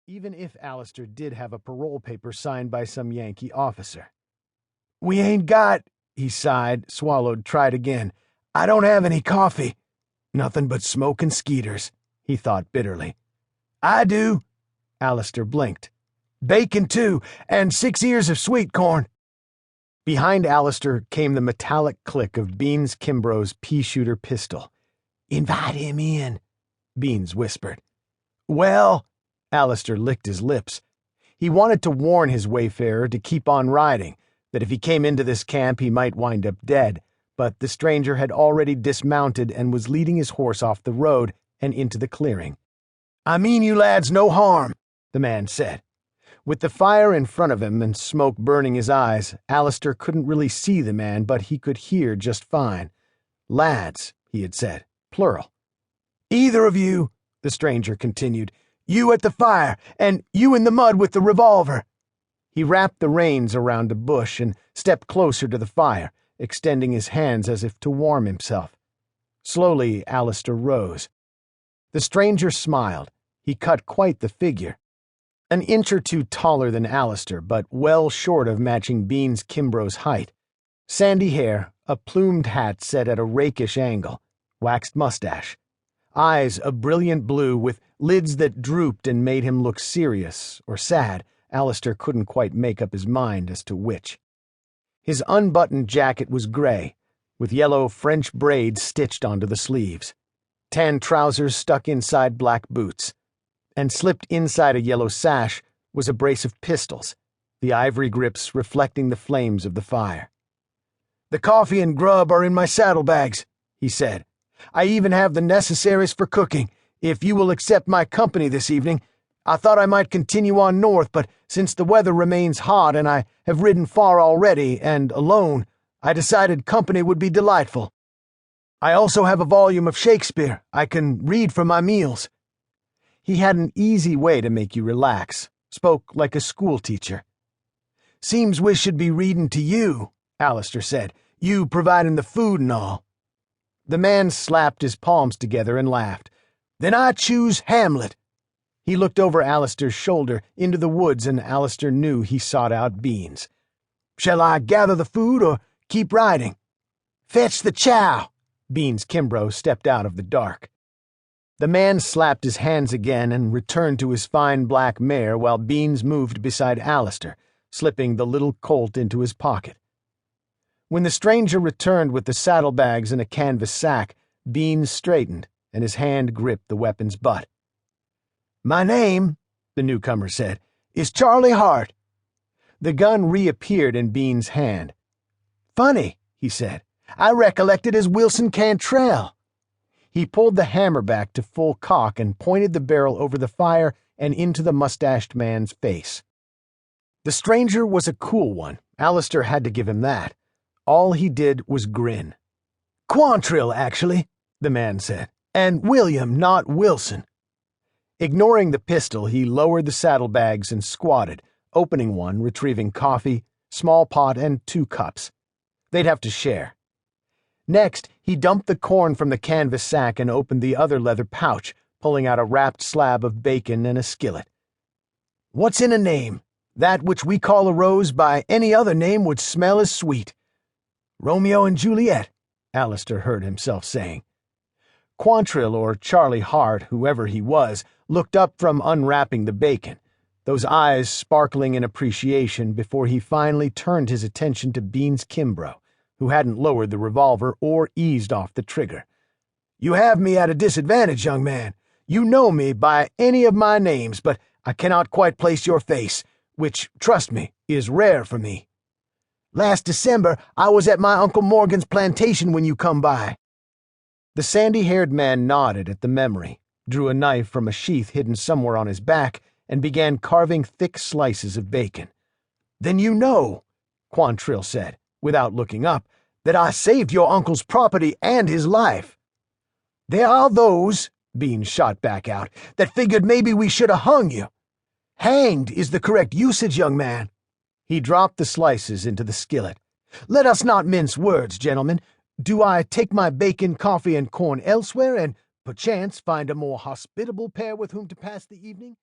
even if Alistair did have a parole paper signed by some Yankee officer. "We ain't got," he sighed, swallowed, tried again. "I don't have any coffee." "Nothing but smoke and skeeters," he thought bitterly. "I do." Alistair blinked. "Bacon, too, and 6 ears of sweet corn." Behind Alistair came the metallic click of Beans Kimbrough's pea-shooter pistol. "Invite him in," Beans whispered. "Well," Alistair licked his lips. He wanted to warn his wayfarer to keep on riding, that if he came into this camp he might wind up dead, but the stranger had already dismounted and was leading his horse off the road and into the clearing. "I mean you lads no harm," the man said. With the fire in front of him and smoke burning his eyes, Alistair couldn't really see the man, but he could hear just fine. "Lads," he had said, plural. "Either of you," the stranger continued. "You at the fire, and you in the mud with the revolver." He wrapped the reins around a bush and stepped closer to the fire, extending his hands as if to warm himself. Slowly, Alistair rose. The stranger smiled. He cut quite the figure. An inch or two taller than Alistair, but well short of matching Beans Kimbrough's height. Sandy hair, a plumed hat set at a rakish angle, waxed mustache. Eyes a brilliant blue with lids that drooped and made him look serious or sad. Alistair couldn't quite make up his mind as to which. His unbuttoned jacket was gray, with yellow French braids stitched onto the sleeves. Tan trousers stuck inside black boots. And slipped inside a yellow sash was a brace of pistols, the ivory grips reflecting the flames of the fire. "The coffee and grub are in my saddlebags," he said. "I even have the necessaries for cooking. If you will accept my company this evening, I thought I might continue on north, but since the weather remains hot and I have ridden far already and alone, I decided company would be delightful. I also have a volume of Shakespeare I can read for my meals." He had an easy way to make you relax, spoke like a schoolteacher. "Seems we should be reading to you," Alistair said, "you providing the food and all." The man slapped his palms together and laughed. "Then I choose Hamlet." He looked over Alistair's shoulder into the woods, and Alistair knew he sought out Beans. "Shall I gather the food or keep riding?" "Fetch the chow." Beans Kimbrough stepped out of the dark. The man slapped his hands again and returned to his fine black mare while Beans moved beside Alistair, slipping the little colt into his pocket. When the stranger returned with the saddlebags and a canvas sack, Beans straightened, and his hand gripped the weapon's butt. "My name," the newcomer said, "is Charlie Hart." The gun reappeared in Beans' hand. "Funny," he said. "I recollect it as Wilson Cantrell." He pulled the hammer back to full cock and pointed the barrel over the fire and into the mustached man's face. The stranger was a cool one. Alistair had to give him that. All he did was grin. "Quantrill, actually," the man said. "And William, not Wilson." Ignoring the pistol, he lowered the saddlebags and squatted, opening one, retrieving coffee, small pot, and 2 cups. They'd have to share. Next, he dumped the corn from the canvas sack and opened the other leather pouch, pulling out a wrapped slab of bacon and a skillet. "What's in a name? That which we call a rose by any other name would smell as sweet." "Romeo and Juliet," Alistair heard himself saying. Quantrill, or Charlie Hart, whoever he was, looked up from unwrapping the bacon, those eyes sparkling in appreciation before he finally turned his attention to Beans Kimbrough, who hadn't lowered the revolver or eased off the trigger. "You have me at a disadvantage, young man. You know me by any of my names, but I cannot quite place your face, which, trust me, is rare for me. Last December, I was at my Uncle Morgan's plantation when you come by." The sandy-haired man nodded at the memory, drew a knife from a sheath hidden somewhere on his back, and began carving thick slices of bacon. "Then you know," Quantrill said, without looking up, "that I saved your uncle's property and his life." "There are those," Beans shot back out, "that figured maybe we should have hung you. Hanged is the correct usage, young man." He dropped the slices into the skillet. "Let us not mince words, gentlemen. Do I take my bacon, coffee, and corn elsewhere, and perchance find a more hospitable pair with whom to pass the evening?"